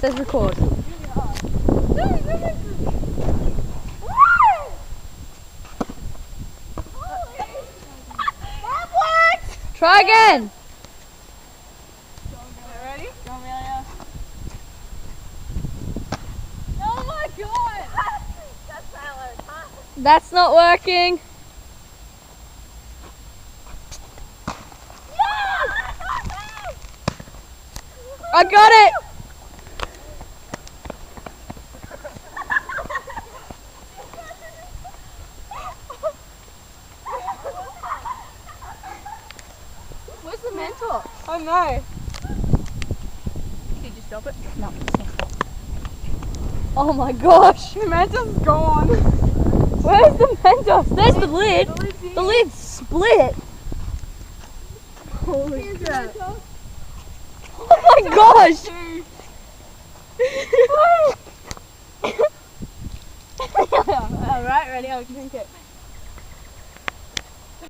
says record. Try again. Ready? Oh my god! That's valid, huh? That's not working. I got it. Where's the mentor? Oh no. Did you stop it? No. Oh my gosh. The mentor's gone. Where's the Mentos? There's the lid. The lid's split. Holy crap. Oh my gosh. Alright, ready? I'll drink it.